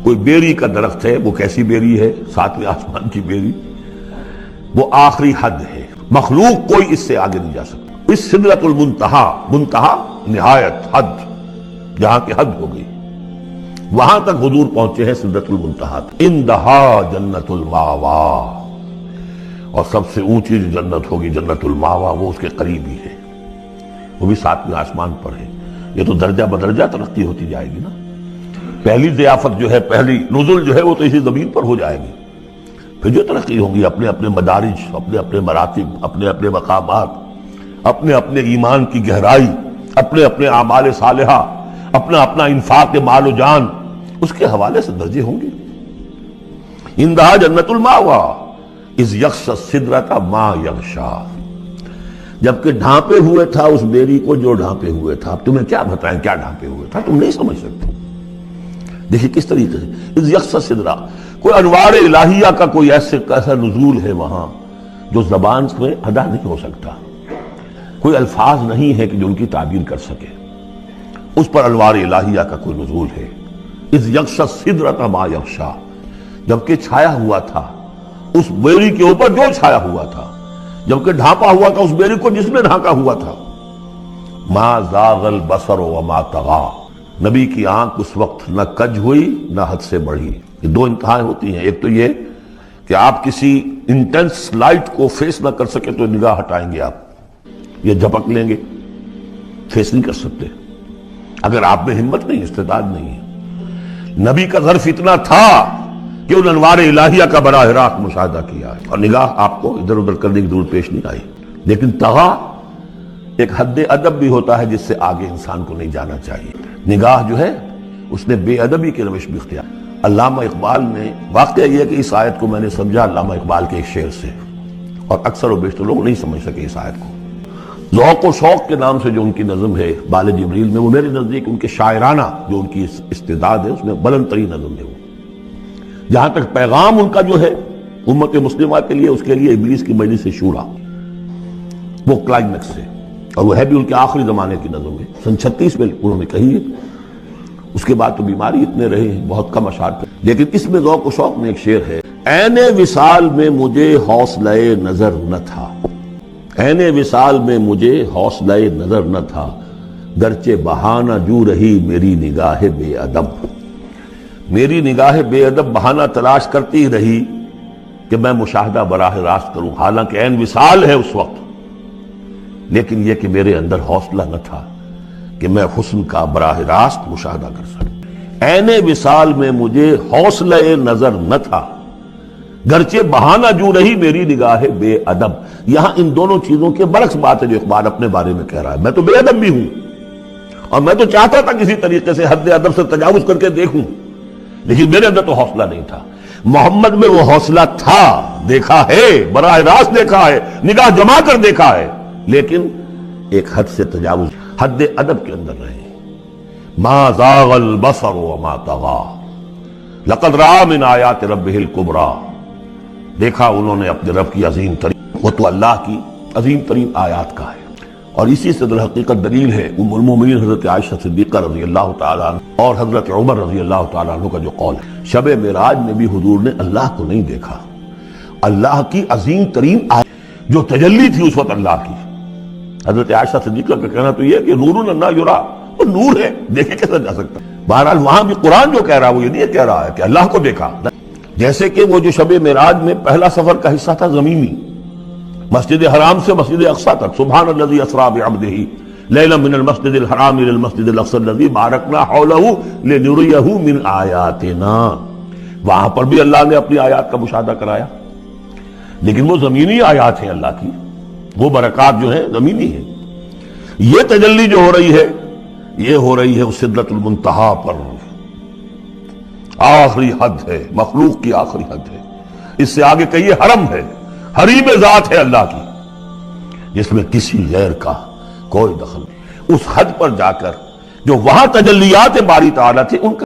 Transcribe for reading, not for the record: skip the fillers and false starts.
کوئی بیری کا درخت ہے، وہ کیسی بیری ہے؟ ساتویں آسمان کی بیری، وہ آخری حد ہے، مخلوق کوئی اس سے آگے نہیں جا سکتا۔ اس سدرۃ المنتہا، منتہا نہایت، حد، جہاں کی حد ہو گئی، وہاں تک حضور پہنچے ہیں سدرۃ المنتہا۔ اندہا جنت الماوا، اور سب سے اونچی جو جنت ہوگی جنت الماوا، وہ اس کے قریب ہی ہے، وہ بھی ساتویں آسمان پر ہے۔ یہ تو درجہ بدرجہ ترقی ہوتی جائے گی نا۔ پہلی ضیافت جو ہے، پہلی نزل جو ہے، وہ تو اسی زمین پر ہو جائے گی، پھر جو ترقی ہوگی اپنے اپنے مدارج، اپنے اپنے مراتب، اپنے اپنے مقامات، اپنے اپنے ایمان کی گہرائی، اپنے اپنے اعمال صالحہ، اپنا اپنا انفاق مال و جان، اس کے حوالے سے درجے ہوں گے۔ اندہا جنت الماوا اذ یغشی السدرۃ ما یغشی، جبکہ ڈھانپے ہوئے تھا اس بیری کو جو ڈھانپے ہوئے تھا۔ اب تمہیں کیا بتائیں کیا ڈھانپے ہوئے تھا، تم نہیں سمجھ سکتے۔ دیکھیں کس طریقے سے اذ یغشی السدرۃ، کوئی انوار الہیہ کا کوئی ایسا نزول ہے وہاں جو زبان میں ادا نہیں ہو سکتا، کوئی الفاظ نہیں ہے کہ جو ان کی تعبیر کر سکے، اس پر انوار الہیہ کا کوئی نزول ہے۔ اذ یغشی السدرۃ ما یغشی، جبکہ چھایا ہوا تھا اس بیری کے اوپر جو چھایا ہوا تھا، جبکہ ڈھانپا ہوا تھا اس بیری کو جس نے ڈھانکا ہوا تھا۔ ما زاغ البصر وما طغی، نبی کی آنکھ اس وقت نہ کج ہوئی نہ حد سے بڑھی۔ یہ دو انتہائیں ہوتی ہیں، ایک تو یہ کہ آپ کسی انٹینس لائٹ کو فیس نہ کر سکے تو نگاہ ہٹائیں گے، آپ یہ جھپک لیں گے، فیس نہیں کر سکتے اگر آپ میں ہمت نہیں، استعداد نہیں ہے۔ نبی کا ظرف اتنا تھا کہ ان انوار الہیہ کا براہ راست مشاہدہ کیا ہے، اور نگاہ آپ کو ادھر ادھر کرنے کی ضرورت پیش نہیں آئی۔ لیکن طغا ایک حد ادب بھی ہوتا ہے جس سے آگے انسان کو نہیں جانا چاہیے۔ نگاہ جو ہے اس نے بے ادبی کی روش بھی اختیار۔ علامہ اقبال نے، واقعہ یہ ہے کہ اس آیت کو میں نے سمجھا علامہ اقبال کے ایک شعر سے، اور اکثر و بیشتر لوگ نہیں سمجھ سکے اس آیت کو۔ ذوق و شوق کے نام سے جو ان کی نظم ہے بال جبریل میں، وہ میرے نزدیک ان کے شاعرانہ جو ان کی استعداد ہے اس میں بلند ترین نظم ہے وہ۔ جہاں تک پیغام ان کا جو ہے امت مسلمہ کے لیے، اس کے لیے ابلیس کی مجلس شورا، وہ کلائمیکس ہے، اور وہ ہے بھی ان کے آخری زمانے کی نظم ہے، سن 36 میں انہوں نے کہی ہے۔ اس کے بعد تو بیماری اتنے رہے ہیں، بہت کم اشعار پہ، لیکن اس میں ذوق و شوق میں ایک شعر ہے: عین وصال میں مجھے حوصلہ نظر نہ تھا، عین وصال میں مجھے حوصلہ نظر نہ تھا، گرچہ بہانہ جو رہی میری نگاہ بے ادب، میری نگاہ بے ادب بہانہ تلاش کرتی رہی کہ میں مشاہدہ براہ راست کروں، حالانکہ عین وصال ہے اس وقت، لیکن یہ کہ میرے اندر حوصلہ نہ تھا کہ میں حسن کا براہ راست مشاہدہ کر سکوں۔ عین وصال میں مجھے حوصلہ نظر نہ تھا، گرچہ بہانہ جو رہی میری نگاہ بے ادب۔ یہاں ان دونوں چیزوں کے برعکس بات ہے جو اقبال اپنے بارے میں کہہ رہا ہے۔ میں تو بے ادب بھی ہوں، اور میں تو چاہتا تھا کسی طریقے سے حد ادب سے تجاوز کر کے دیکھوں، لیکن میرے اندر تو حوصلہ نہیں تھا۔ محمد میں وہ حوصلہ تھا، دیکھا ہے، براہ راست دیکھا ہے، نگاہ جما کر دیکھا ہے، لیکن ایک حد سے تجاوز، حد ادب کے اندر رہے۔ ما زاغ البصر وما طغی، لقد رأى من آیات ربہ الکبریٰ، دیکھا انہوں نے اپنے رب کی عظیم ترین، وہ تو اللہ کی عظیم ترین آیات کا ہے۔ اور اسی سے در حقیقت دلیل ہے ام المومنین حضرت عائشہ صدیقہ رضی اللہ تعالیٰ عنہ اور حضرت عمر رضی اللہ تعالیٰ عنہ کا جو قول ہے، شب معراج میں بھی حضور نے اللہ کو نہیں دیکھا، اللہ کی عظیم ترین آیت جو تجلی تھی اس وقت اللہ کی۔ حضرت عائشہ صدیقہ کا کہنا تو یہ ہے کہ نور لا یرا، وہ نور ہے، دیکھے کیسے جا سکتا ہے۔ بہرحال وہاں بھی قرآن جو کہہ رہا ہے وہ یہ نہیں کہہ رہا ہے کہ اللہ کو دیکھا، جیسے کہ وہ جو شب معراج میں پہلا سفر کا حصہ تھا زمینی، مسجد حرام سے مسجد اقصی تک، سبحان الذی اسریٰ بعبدہ لیلا من المسجد الحرام الی المسجد الاقصی الذی بارکنا حولہ لنریہ من آیاتنا، وہاں پر بھی اللہ نے اپنی آیات کا مشاہدہ کرایا، لیکن وہ زمینی آیات ہیں اللہ کی، وہ برکات جو ہیں زمینی ہیں۔ یہ تجلی جو ہو رہی ہے یہ ہو رہی ہے اس سدرۃ المنتہا پر، آخری حد ہے، مخلوق کی آخری حد ہے۔ اس سے آگے کہیے حرم ہے، حریم ذات ہے اللہ کی، جس میں کسی غیر کا کوئی دخل نہیں۔ اس حد پر جا کر جو وہاں تجلیات باری تعالیٰ تھے ان کا